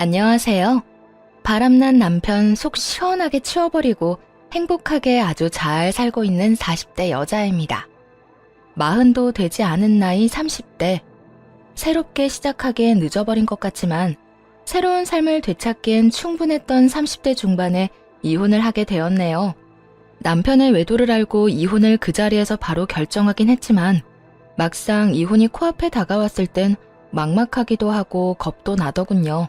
안녕하세요. 바람난 남편 속 시원하게 치워버리고 행복하게 아주 잘 살고 있는 40대 여자입니다. 40도 되지 않은 나이 30대. 새롭게 시작하기엔 늦어버린 것 같지만 새로운 삶을 되찾기엔 충분했던 30대 중반에 이혼을 하게 되었네요. 남편의 외도를 알고 이혼을 그 자리에서 바로 결정하긴 했지만 막상 이혼이 코앞에 다가왔을 땐 막막하기도 하고 겁도 나더군요.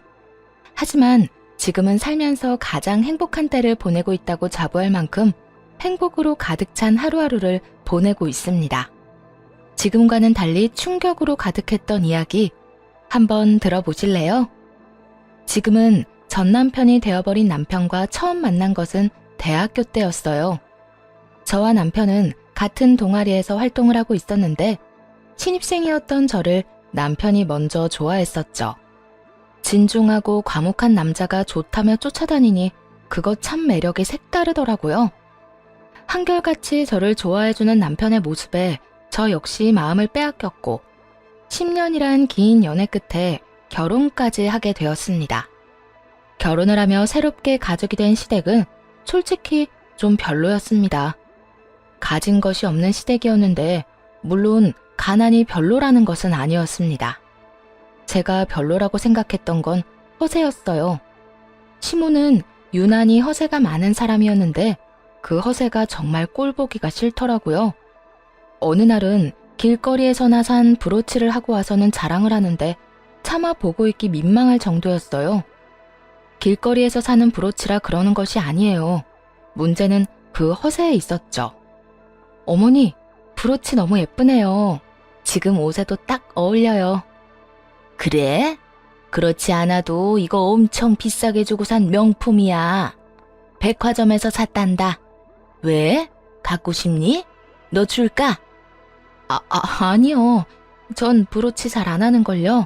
하지만 지금은 살면서 가장 행복한 때를 보내고 있다고 자부할 만큼 행복으로 가득 찬 하루하루를 보내고 있습니다. 지금과는 달리 충격으로 가득했던 이야기 한번 들어보실래요? 지금은 전 남편이 되어버린 남편과 처음 만난 것은 대학교 때였어요. 저와 남편은 같은 동아리에서 활동을 하고 있었는데 신입생이었던 저를 남편이 먼저 좋아했었죠. 진중하고 과묵한 남자가 좋다며 쫓아다니니 그거 참 매력이 색다르더라고요. 한결같이 저를 좋아해주는 남편의 모습에 저 역시 마음을 빼앗겼고 10년이란 긴 연애 끝에 결혼까지 하게 되었습니다. 결혼을 하며 새롭게 가족이 된 시댁은 솔직히 좀 별로였습니다. 가진 것이 없는 시댁이었는데 물론 가난이 별로라는 것은 아니었습니다. 제가 별로라고 생각했던 건 허세였어요. 시모는 유난히 허세가 많은 사람이었는데 그 허세가 정말 꼴보기가 싫더라고요. 어느 날은 길거리에서나 산 브로치를 하고 와서는 자랑을 하는데 차마 보고 있기 민망할 정도였어요. 길거리에서 사는 브로치라 그러는 것이 아니에요. 문제는 그 허세에 있었죠. 어머니, 브로치 너무 예쁘네요. 지금 옷에도 딱 어울려요. 그래? 그렇지 않아도 이거 엄청 비싸게 주고 산 명품이야. 백화점에서 샀단다. 왜? 갖고 싶니? 너 줄까? 아니요. 전 브로치 잘 안 하는걸요.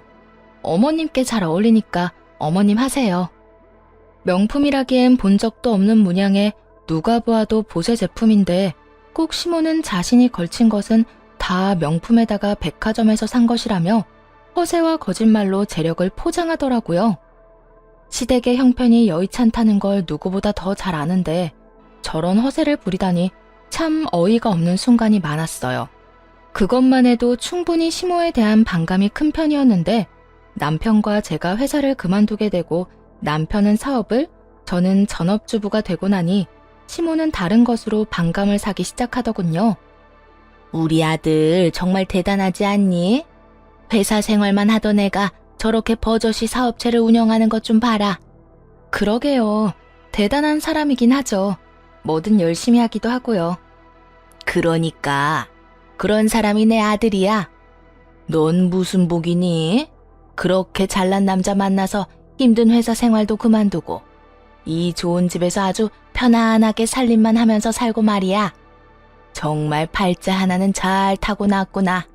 어머님께 잘 어울리니까 어머님 하세요. 명품이라기엔 본 적도 없는 문양에 누가 보아도 보세 제품인데 꼭 시모는 자신이 걸친 것은 다 명품에다가 백화점에서 산 것이라며 허세와 거짓말로 재력을 포장하더라고요. 시댁의 형편이 여의찮다는 걸 누구보다 더 잘 아는데 저런 허세를 부리다니 참 어이가 없는 순간이 많았어요. 그것만 해도 충분히 시모에 대한 반감이 큰 편이었는데 남편과 제가 회사를 그만두게 되고 남편은 사업을, 저는 전업주부가 되고 나니 시모는 다른 것으로 반감을 사기 시작하더군요. 우리 아들 정말 대단하지 않니? 회사 생활만 하던 애가 저렇게 버젓이 사업체를 운영하는 것 좀 봐라. 그러게요. 대단한 사람이긴 하죠. 뭐든 열심히 하기도 하고요. 그러니까 그런 사람이 내 아들이야. 넌 무슨 복이니? 그렇게 잘난 남자 만나서 힘든 회사 생활도 그만두고 이 좋은 집에서 아주 편안하게 살림만 하면서 살고 말이야. 정말 팔자 하나는 잘 타고났구나.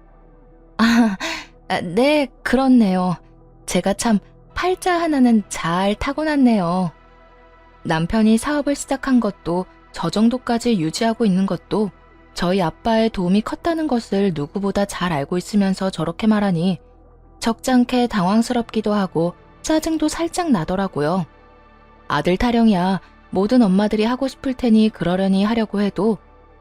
네, 그렇네요. 제가 참 팔자 하나는 잘 타고났네요. 남편이 사업을 시작한 것도 저 정도까지 유지하고 있는 것도 저희 아빠의 도움이 컸다는 것을 누구보다 잘 알고 있으면서 저렇게 말하니 적잖게 당황스럽기도 하고 짜증도 살짝 나더라고요. 아들 타령이야 모든 엄마들이 하고 싶을 테니 그러려니 하려고 해도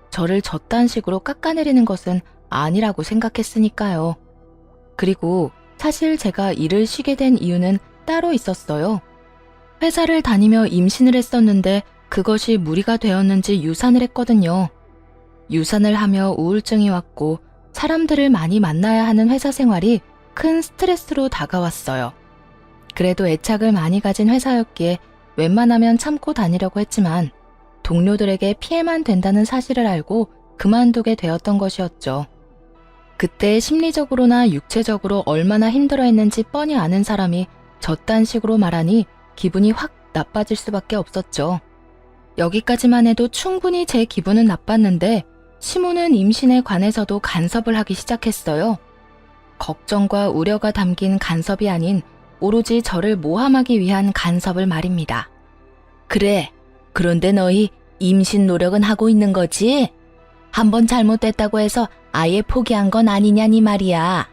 저를 저딴 식으로 깎아내리는 것은 아니라고 생각했으니까요. 그리고 사실 제가 일을 쉬게 된 이유는 따로 있었어요. 회사를 다니며 임신을 했었는데 그것이 무리가 되었는지 유산을 했거든요. 유산을 하며 우울증이 왔고 사람들을 많이 만나야 하는 회사 생활이 큰 스트레스로 다가왔어요. 그래도 애착을 많이 가진 회사였기에 웬만하면 참고 다니려고 했지만 동료들에게 피해만 된다는 사실을 알고 그만두게 되었던 것이었죠. 그때 심리적으로나 육체적으로 얼마나 힘들어했는지 뻔히 아는 사람이 저딴 식으로 말하니 기분이 확 나빠질 수밖에 없었죠. 여기까지만 해도 충분히 제 기분은 나빴는데 시모는 임신에 관해서도 간섭을 하기 시작했어요. 걱정과 우려가 담긴 간섭이 아닌 오로지 저를 모함하기 위한 간섭을 말입니다. 그래, 그런데 너희 임신 노력은 하고 있는 거지? 한번 잘못됐다고 해서 아예 포기한 건 아니냐니 말이야.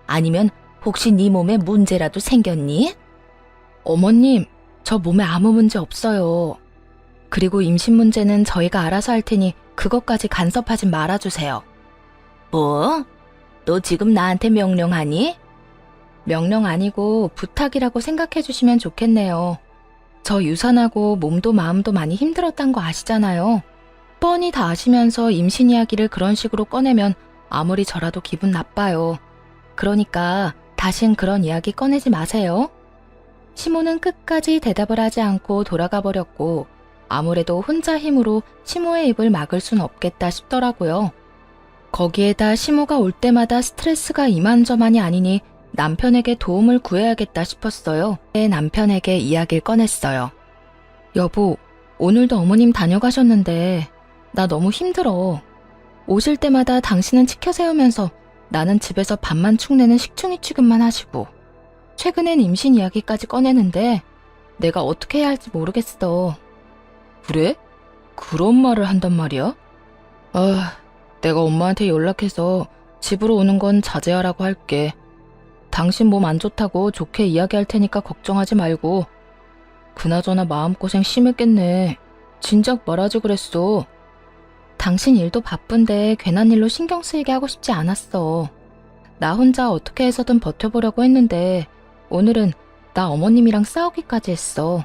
아니면 혹시 네 몸에 문제라도 생겼니? 어머님, 저 몸에 아무 문제 없어요. 그리고 임신 문제는 저희가 알아서 할 테니 그것까지 간섭하지 말아주세요. 뭐? 너 지금 나한테 명령하니? 명령 아니고 부탁이라고 생각해 주시면 좋겠네요. 저 유산하고 몸도 마음도 많이 힘들었단 거 아시잖아요. 뻔히 다 아시면서 임신 이야기를 그런 식으로 꺼내면 아무리 저라도 기분 나빠요. 그러니까 다신 그런 이야기 꺼내지 마세요. 시모는 끝까지 대답을 하지 않고 돌아가 버렸고 아무래도 혼자 힘으로 시모의 입을 막을 순 없겠다 싶더라고요. 거기에다 시모가 올 때마다 스트레스가 이만저만이 아니니 남편에게 도움을 구해야겠다 싶었어요. 남편에게 이야기를 꺼냈어요. 여보, 오늘도 어머님 다녀가셨는데 나 너무 힘들어. 오실 때마다 당신은 치켜 세우면서 나는 집에서 밥만 축내는 식충이 취급만 하시고 최근엔 임신 이야기까지 꺼내는데 내가 어떻게 해야 할지 모르겠어. 그래? 그런 말을 한단 말이야? 내가 엄마한테 연락해서 집으로 오는 건 자제하라고 할게. 당신 몸 안 좋다고 좋게 이야기할 테니까 걱정하지 말고. 그나저나 마음고생 심했겠네. 진작 말하지 그랬어. 당신 일도 바쁜데 괜한 일로 신경 쓰이게 하고 싶지 않았어. 나 혼자 어떻게 해서든 버텨보려고 했는데 오늘은 나 어머님이랑 싸우기까지 했어.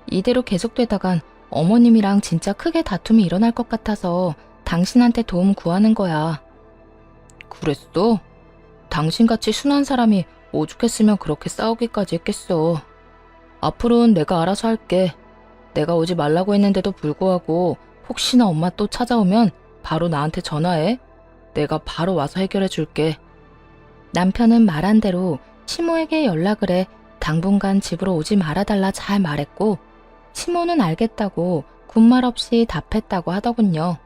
이대로 계속되다간 어머님이랑 진짜 크게 다툼이 일어날 것 같아서 당신한테 도움 구하는 거야. 그랬어? 당신같이 순한 사람이 오죽했으면 그렇게 싸우기까지 했겠어. 앞으로는 내가 알아서 할게. 내가 오지 말라고 했는데도 불구하고 혹시나 엄마 또 찾아오면 바로 나한테 전화해. 내가 바로 와서 해결해 줄게. 남편은 말한 대로 시모에게 연락을 해 당분간 집으로 오지 말아달라 잘 말했고 시모는 알겠다고 군말 없이 답했다고 하더군요.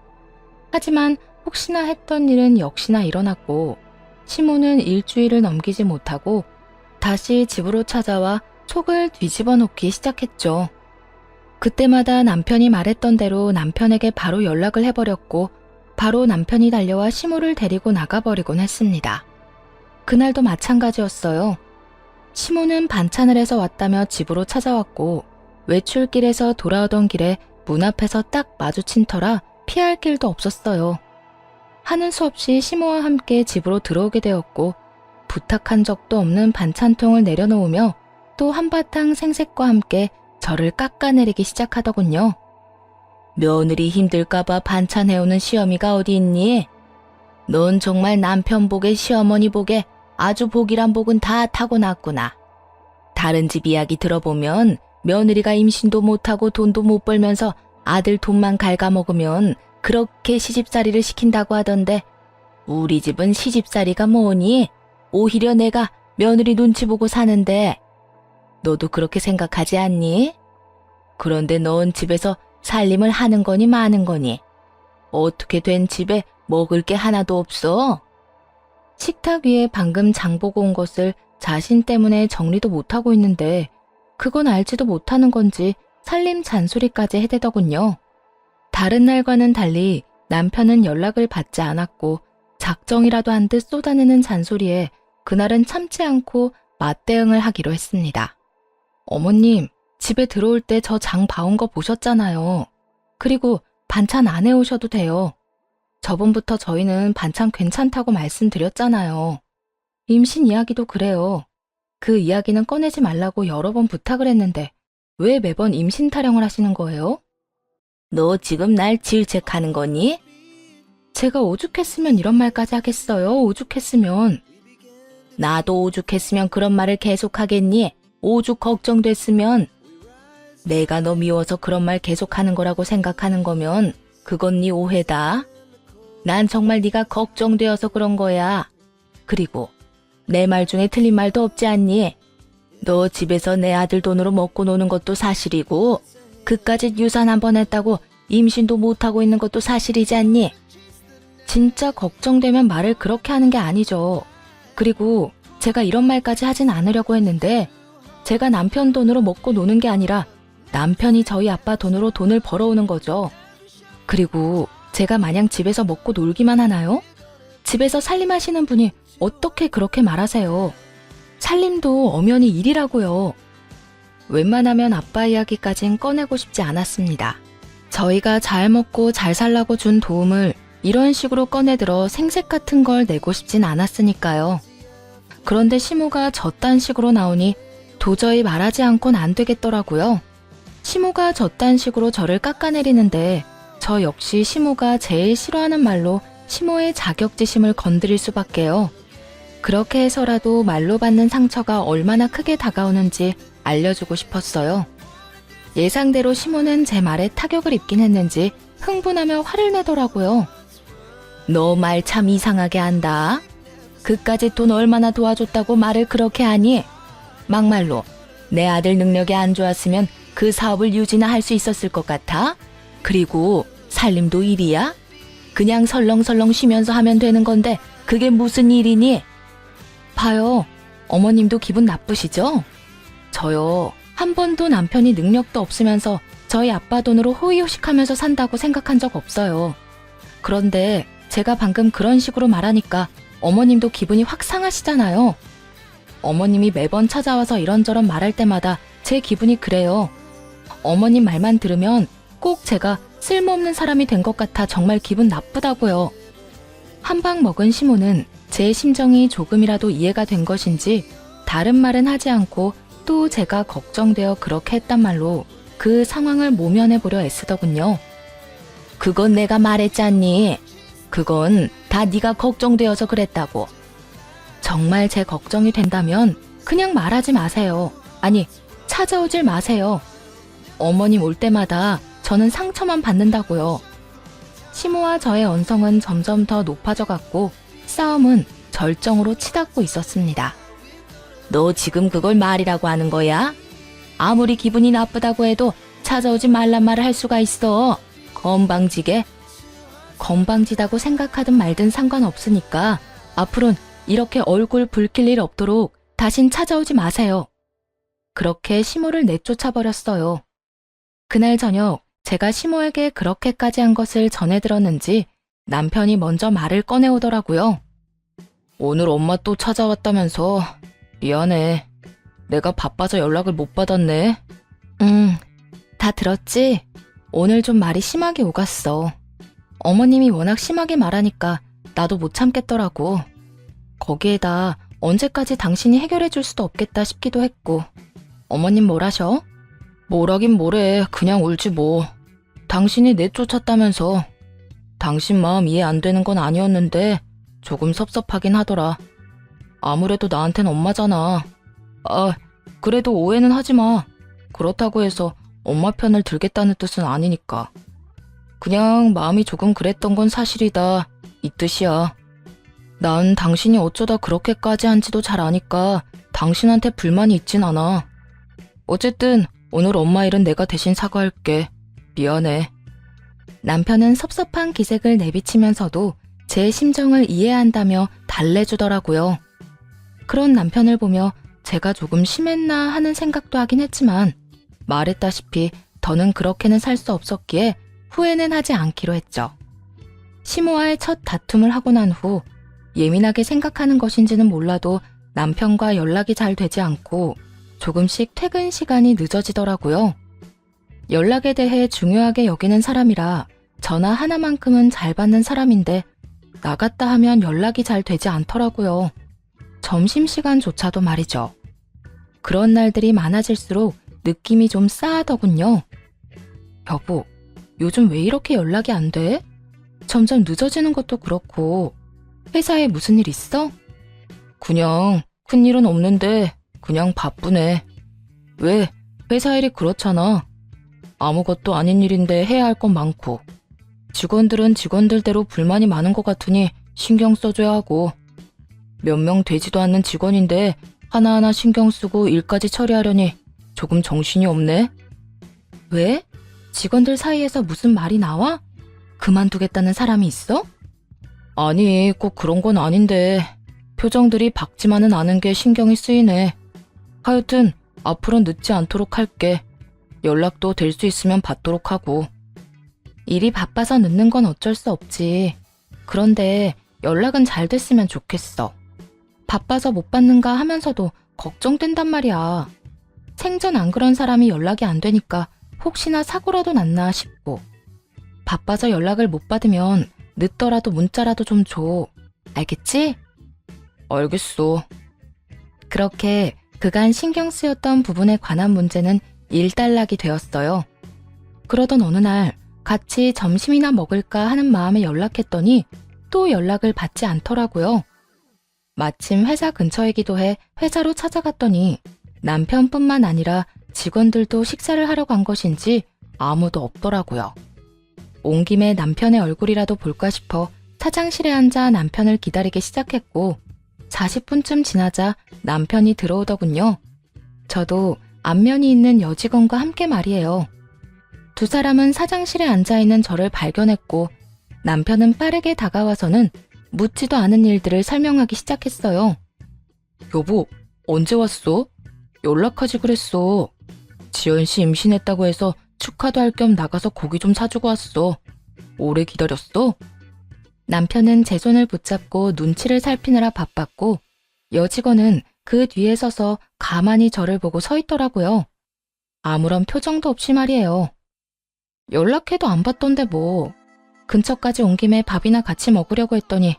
하지만 혹시나 했던 일은 역시나 일어났고 시모는 일주일을 넘기지 못하고 다시 집으로 찾아와 속을 뒤집어 놓기 시작했죠. 그때마다 남편이 말했던 대로 남편에게 바로 연락을 해버렸고 바로 남편이 달려와 시모를 데리고 나가버리곤 했습니다. 그날도 마찬가지였어요. 시모는 반찬을 해서 왔다며 집으로 찾아왔고 외출길에서 돌아오던 길에 문 앞에서 딱 마주친 터라 피할 길도 없었어요. 하는 수 없이 시모와 함께 집으로 들어오게 되었고 부탁한 적도 없는 반찬통을 내려놓으며 또 한바탕 생색과 함께 저를 깎아내리기 시작하더군요. 며느리 힘들까봐 반찬해오는 시어미가 어디 있니? 넌 정말 남편 복에 시어머니 복에 아주 복이란 복은 다 타고났구나. 다른 집 이야기 들어보면 며느리가 임신도 못하고 돈도 못 벌면서 아들 돈만 갉아먹으면 그렇게 시집살이를 시킨다고 하던데 우리 집은 시집살이가 뭐니? 오히려 내가 며느리 눈치 보고 사는데 너도 그렇게 생각하지 않니? 그런데 넌 집에서 살림을 하는 거니 마는 거니? 어떻게 된 집에 먹을 게 하나도 없어? 식탁 위에 방금 장 보고 온 것을 자신 때문에 정리도 못하고 있는데 그건 알지도 못하는 건지 살림 잔소리까지 해대더군요. 다른 날과는 달리 남편은 연락을 받지 않았고 작정이라도 한 듯 쏟아내는 잔소리에 그날은 참지 않고 맞대응을 하기로 했습니다. 어머님, 집에 들어올 때 저 장 봐온 거 보셨잖아요. 그리고 반찬 안 해오셔도 돼요. 저번부터 저희는 반찬 괜찮다고 말씀드렸잖아요. 임신 이야기도 그래요. 그 이야기는 꺼내지 말라고 여러 번 부탁을 했는데 왜 매번 임신 타령을 하시는 거예요? 너 지금 날 질책하는 거니? 제가 오죽했으면 이런 말까지 하겠어요. 오죽했으면. 나도 오죽했으면 그런 말을 계속하겠니? 오죽 걱정됐으면. 내가 너 미워서 그런 말 계속하는 거라고 생각하는 거면 그건 네 오해다. 난 정말 네가 걱정되어서 그런 거야. 그리고 내 말 중에 틀린 말도 없지 않니? 너 집에서 내 아들 돈으로 먹고 노는 것도 사실이고 그까짓 유산 한 번 했다고 임신도 못하고 있는 것도 사실이지 않니? 진짜 걱정되면 말을 그렇게 하는 게 아니죠. 그리고 제가 이런 말까지 하진 않으려고 했는데 제가 남편 돈으로 먹고 노는 게 아니라 남편이 저희 아빠 돈으로 돈을 벌어오는 거죠. 그리고 제가 마냥 집에서 먹고 놀기만 하나요? 집에서 살림하시는 분이 어떻게 그렇게 말하세요? 살림도 엄연히 일이라고요. 웬만하면 아빠 이야기까진 꺼내고 싶지 않았습니다. 저희가 잘 먹고 잘 살라고 준 도움을 이런 식으로 꺼내들어 생색 같은 걸 내고 싶진 않았으니까요. 그런데 시모가 저딴 식으로 나오니 도저히 말하지 않곤 안 되겠더라고요. 시모가 저딴 식으로 저를 깎아내리는데 저 역시 시모가 제일 싫어하는 말로 시모의 자격지심을 건드릴 수밖에요. 그렇게 해서라도 말로 받는 상처가 얼마나 크게 다가오는지 알려주고 싶었어요. 예상대로 시모는 제 말에 타격을 입긴 했는지 흥분하며 화를 내더라고요. 너 말 참 이상하게 한다. 그까짓 돈 얼마나 도와줬다고 말을 그렇게 하니? 막말로 내 아들 능력이 안 좋았으면 그 사업을 유지나 할 수 있었을 것 같아? 그리고 살림도 일이야? 그냥 설렁설렁 쉬면서 하면 되는 건데 그게 무슨 일이니? 봐요. 어머님도 기분 나쁘시죠? 저요. 한 번도 남편이 능력도 없으면서 저희 아빠 돈으로 호의호식하면서 산다고 생각한 적 없어요. 그런데 제가 방금 그런 식으로 말하니까 어머님도 기분이 확 상하시잖아요. 어머님이 매번 찾아와서 이런저런 말할 때마다 제 기분이 그래요. 어머님 말만 들으면 꼭 제가 쓸모없는 사람이 된 것 같아 정말 기분 나쁘다고요. 한 방 먹은 시모는 제 심정이 조금이라도 이해가 된 것인지 다른 말은 하지 않고 또 제가 걱정되어 그렇게 했단 말로 그 상황을 모면해보려 애쓰더군요. 그건 내가 말했잖니. 그건 다 네가 걱정되어서 그랬다고. 정말 제 걱정이 된다면 그냥 말하지 마세요. 아니, 찾아오질 마세요. 어머님 올 때마다 저는 상처만 받는다고요. 시모와 저의 언성은 점점 더 높아져 갔고 싸움은 절정으로 치닫고 있었습니다. 너 지금 그걸 말이라고 하는 거야? 아무리 기분이 나쁘다고 해도 찾아오지 말란 말을 할 수가 있어. 건방지게. 건방지다고 생각하든 말든 상관없으니까 앞으로는 이렇게 얼굴 붉힐 일 없도록 다신 찾아오지 마세요. 그렇게 시모를 내쫓아버렸어요. 그날 저녁 제가 시모에게 그렇게까지 한 것을 전해 들었는지 남편이 먼저 말을 꺼내오더라고요. 오늘 엄마 또 찾아왔다면서. 미안해. 내가 바빠서 연락을 못 받았네. 다 들었지? 오늘 좀 말이 심하게 오갔어. 어머님이 워낙 심하게 말하니까 나도 못 참겠더라고. 거기에다 언제까지 당신이 해결해 줄 수도 없겠다 싶기도 했고. 어머님 뭐라셔? 뭐라긴 뭐래. 그냥 울지 뭐. 당신이 내쫓았다면서. 당신 마음 이해 안 되는 건 아니었는데 조금 섭섭하긴 하더라. 아무래도 나한텐 엄마잖아. 아, 그래도 오해는 하지 마. 그렇다고 해서 엄마 편을 들겠다는 뜻은 아니니까. 그냥 마음이 조금 그랬던 건 사실이다. 이 뜻이야. 난 당신이 어쩌다 그렇게까지 한지도 잘 아니까 당신한테 불만이 있진 않아. 어쨌든 오늘 엄마 일은 내가 대신 사과할게. 미안해. 남편은 섭섭한 기색을 내비치면서도 제 심정을 이해한다며 달래주더라고요. 그런 남편을 보며 제가 조금 심했나 하는 생각도 하긴 했지만 말했다시피 더는 그렇게는 살 수 없었기에 후회는 하지 않기로 했죠. 시모와의 첫 다툼을 하고 난 후 예민하게 생각하는 것인지는 몰라도 남편과 연락이 잘 되지 않고 조금씩 퇴근 시간이 늦어지더라고요. 연락에 대해 중요하게 여기는 사람이라 전화 하나만큼은 잘 받는 사람인데 나갔다 하면 연락이 잘 되지 않더라고요. 점심시간조차도 말이죠. 그런 날들이 많아질수록 느낌이 좀 싸하더군요. 여보, 요즘 왜 이렇게 연락이 안 돼? 점점 늦어지는 것도 그렇고 회사에 무슨 일 있어? 그냥 큰일은 없는데 그냥 바쁘네. 왜? 회사 일이 그렇잖아. 아무것도 아닌 일인데 해야 할 건 많고 직원들은 직원들대로 불만이 많은 것 같으니 신경 써줘야 하고 몇 명 되지도 않는 직원인데 하나하나 신경 쓰고 일까지 처리하려니 조금 정신이 없네. 왜? 직원들 사이에서 무슨 말이 나와? 그만두겠다는 사람이 있어? 아니, 꼭 그런 건 아닌데 표정들이 밝지만은 않은 게 신경이 쓰이네. 하여튼 앞으로 늦지 않도록 할게. 연락도 될 수 있으면 받도록 하고. 일이 바빠서 늦는 건 어쩔 수 없지. 그런데 연락은 잘 됐으면 좋겠어. 바빠서 못 받는가 하면서도 걱정된단 말이야. 생전 안 그런 사람이 연락이 안 되니까 혹시나 사고라도 났나 싶고, 바빠서 연락을 못 받으면 늦더라도 문자라도 좀 줘. 알겠지? 알겠어. 그렇게 그간 신경 쓰였던 부분에 관한 문제는 일단락이 되었어요. 그러던 어느 날 같이 점심이나 먹을까 하는 마음에 연락했더니 또 연락을 받지 않더라고요. 마침 회사 근처이기도 해 회사로 찾아갔더니 남편뿐만 아니라 직원들도 식사를 하러 간 것인지 아무도 없더라고요. 온 김에 남편의 얼굴이라도 볼까 싶어 사장실에 앉아 남편을 기다리기 시작했고 40분쯤 지나자 남편이 들어오더군요. 저도 안면이 있는 여직원과 함께 말이에요. 두 사람은 사장실에 앉아있는 저를 발견했고 남편은 빠르게 다가와서는 묻지도 않은 일들을 설명하기 시작했어요. 여보, 언제 왔어? 연락하지 그랬어. 지연씨 임신했다고 해서 축하도 할 겸 나가서 고기 좀 사주고 왔어. 오래 기다렸어? 남편은 제 손을 붙잡고 눈치를 살피느라 바빴고 여직원은 그 뒤에 서서 가만히 저를 보고 서 있더라고요. 아무런 표정도 없이 말이에요. 연락해도 안 받던데 뭐. 근처까지 온 김에 밥이나 같이 먹으려고 했더니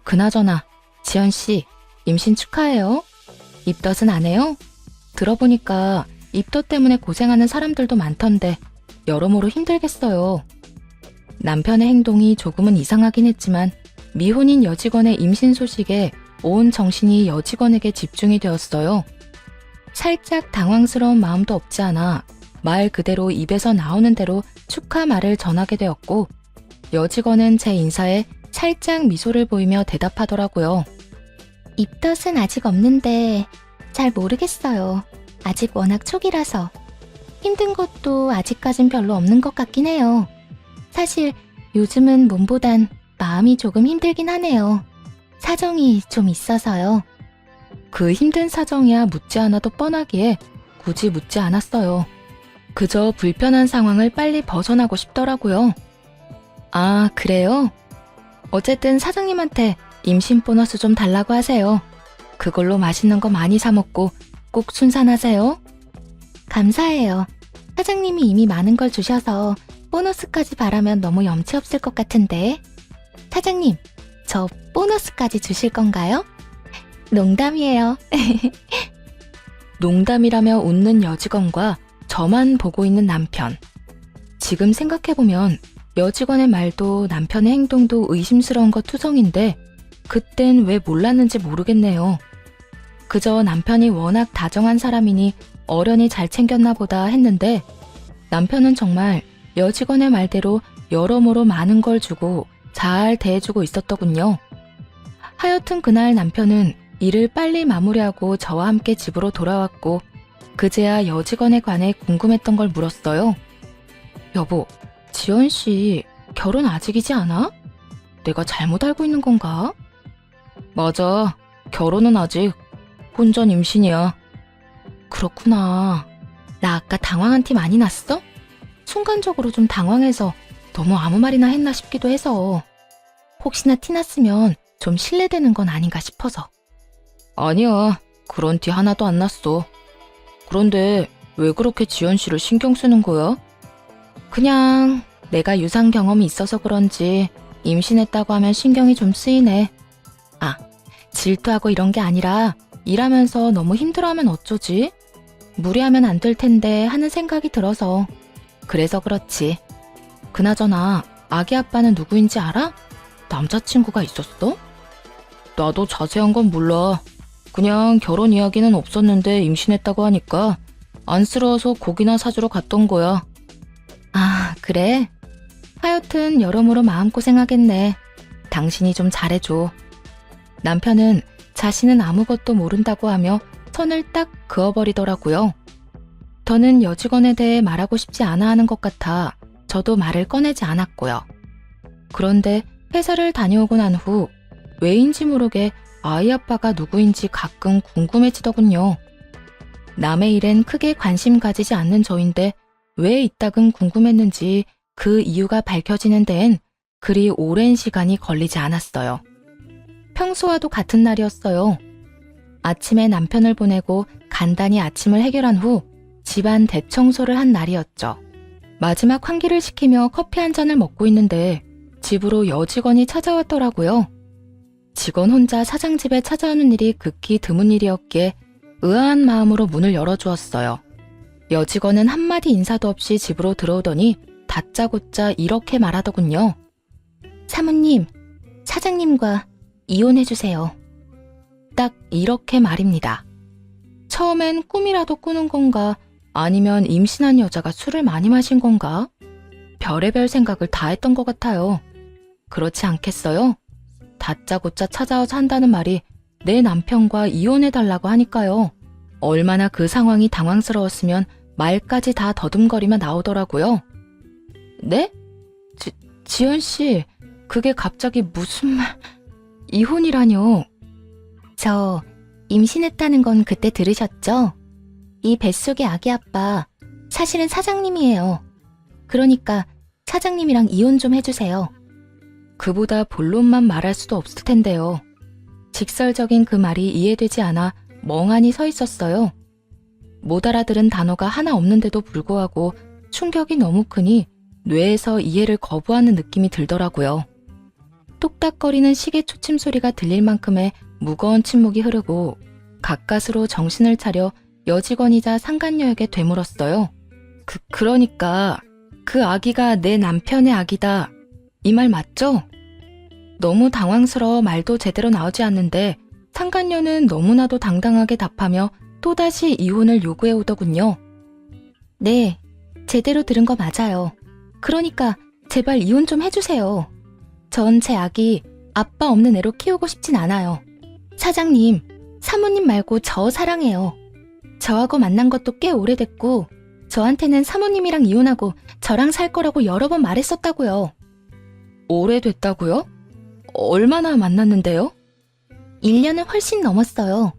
그나저나 지연씨 임신 축하해요. 입덧은 안 해요? 들어보니까 입덧 때문에 고생하는 사람들도 많던데 여러모로 힘들겠어요. 남편의 행동이 조금은 이상하긴 했지만 미혼인 여직원의 임신 소식에 온 정신이 여직원에게 집중이 되었어요. 살짝 당황스러운 마음도 없지 않아 말 그대로 입에서 나오는 대로 축하 말을 전하게 되었고 여직원은 제 인사에 살짝 미소를 보이며 대답하더라고요. 입덧은 아직 없는데 잘 모르겠어요. 아직 워낙 초기라서. 힘든 것도 아직까진 별로 없는 것 같긴 해요. 사실 요즘은 몸보단 마음이 조금 힘들긴 하네요. 사정이 좀 있어서요. 그 힘든 사정이야 묻지 않아도 뻔하기에 굳이 묻지 않았어요. 그저 불편한 상황을 빨리 벗어나고 싶더라고요. 아, 그래요? 어쨌든 사장님한테 임신 보너스 좀 달라고 하세요. 그걸로 맛있는 거 많이 사 먹고 꼭 순산하세요. 감사해요. 사장님이 이미 많은 걸 주셔서 보너스까지 바라면 너무 염치 없을 것 같은데. 사장님, 저 보너스까지 주실 건가요? 농담이에요. 농담이라며 웃는 여직원과 저만 보고 있는 남편. 지금 생각해보면 여직원의 말도 남편의 행동도 의심스러운 것 투성인데 그땐 왜 몰랐는지 모르겠네요. 그저 남편이 워낙 다정한 사람이니 어련히 잘 챙겼나 보다 했는데 남편은 정말 여직원의 말대로 여러모로 많은 걸 주고 잘 대해주고 있었더군요. 하여튼 그날 남편은 일을 빨리 마무리하고 저와 함께 집으로 돌아왔고 그제야 여직원에 관해 궁금했던 걸 물었어요. 여보, 지연씨 결혼 아직이지 않아? 내가 잘못 알고 있는 건가? 맞아, 결혼은 아직. 혼전 임신이야. 그렇구나. 나 아까 당황한 티 많이 났어? 순간적으로 좀 당황해서 너무 아무 말이나 했나 싶기도 해서. 혹시나 티 났으면 좀 실례되는 건 아닌가 싶어서. 아니야, 그런 티 하나도 안 났어. 그런데 왜 그렇게 지연 씨를 신경 쓰는 거야? 그냥 내가 유산 경험이 있어서 그런지 임신했다고 하면 신경이 좀 쓰이네. 아, 질투하고 이런 게 아니라 일하면서 너무 힘들어하면 어쩌지? 무리하면 안 될 텐데 하는 생각이 들어서. 그래서 그렇지. 그나저나 아기 아빠는 누구인지 알아? 남자친구가 있었어? 나도 자세한 건 몰라. 그냥 결혼 이야기는 없었는데 임신했다고 하니까 안쓰러워서 고기나 사주러 갔던 거야. 아, 그래? 하여튼 여러모로 마음고생하겠네. 당신이 좀 잘해줘. 남편은 자신은 아무것도 모른다고 하며 선을 딱 그어버리더라고요. 저는 여직원에 대해 말하고 싶지 않아 하는 것 같아 저도 말을 꺼내지 않았고요. 그런데 회사를 다녀오고 난 후 왜인지 모르게 아이 아빠가 누구인지 가끔 궁금해지더군요. 남의 일엔 크게 관심 가지지 않는 저인데 왜 이따금 궁금했는지 그 이유가 밝혀지는 데엔 그리 오랜 시간이 걸리지 않았어요. 평소와도 같은 날이었어요. 아침에 남편을 보내고 간단히 아침을 해결한 후 집안 대청소를 한 날이었죠. 마지막 환기를 시키며 커피 한 잔을 먹고 있는데 집으로 여직원이 찾아왔더라고요. 직원 혼자 사장 집에 찾아오는 일이 극히 드문 일이었기에 의아한 마음으로 문을 열어주었어요. 여직원은 한마디 인사도 없이 집으로 들어오더니 다짜고짜 이렇게 말하더군요. 사모님, 사장님과 이혼해주세요. 딱 이렇게 말입니다. 처음엔 꿈이라도 꾸는 건가 아니면 임신한 여자가 술을 많이 마신 건가? 별의별 생각을 다 했던 것 같아요. 그렇지 않겠어요? 다짜고짜 찾아와서 한다는 말이 내 남편과 이혼해달라고 하니까요. 얼마나 그 상황이 당황스러웠으면 말까지 다 더듬거리며 나오더라고요. 네? 지연 씨, 그게 갑자기 무슨 말... 이혼이라뇨. 저 임신했다는 건 그때 들으셨죠? 이 뱃속의 아기 아빠 사실은 사장님이에요. 그러니까 사장님이랑 이혼 좀 해주세요. 그보다 본론만 말할 수도 없을 텐데요. 직설적인 그 말이 이해되지 않아 멍하니 서 있었어요. 못 알아들은 단어가 하나 없는데도 불구하고 충격이 너무 크니 뇌에서 이해를 거부하는 느낌이 들더라고요. 똑딱거리는 시계 초침 소리가 들릴 만큼의 무거운 침묵이 흐르고 가까스로 정신을 차려 여직원이자 상간녀에게 되물었어요. 그러니까 그 아기가 내 남편의 아기다. 이 말 맞죠? 너무 당황스러워 말도 제대로 나오지 않는데 상간녀는 너무나도 당당하게 답하며 또다시 이혼을 요구해 오더군요. 네, 제대로 들은 거 맞아요. 그러니까 제발 이혼 좀 해주세요. 전 제 아기 아빠 없는 애로 키우고 싶진 않아요. 사장님, 사모님 말고 저 사랑해요. 저하고 만난 것도 꽤 오래됐고 저한테는 사모님이랑 이혼하고 저랑 살 거라고 여러 번 말했었다고요. 오래됐다고요? 얼마나 만났는데요? 1년은 훨씬 넘었어요.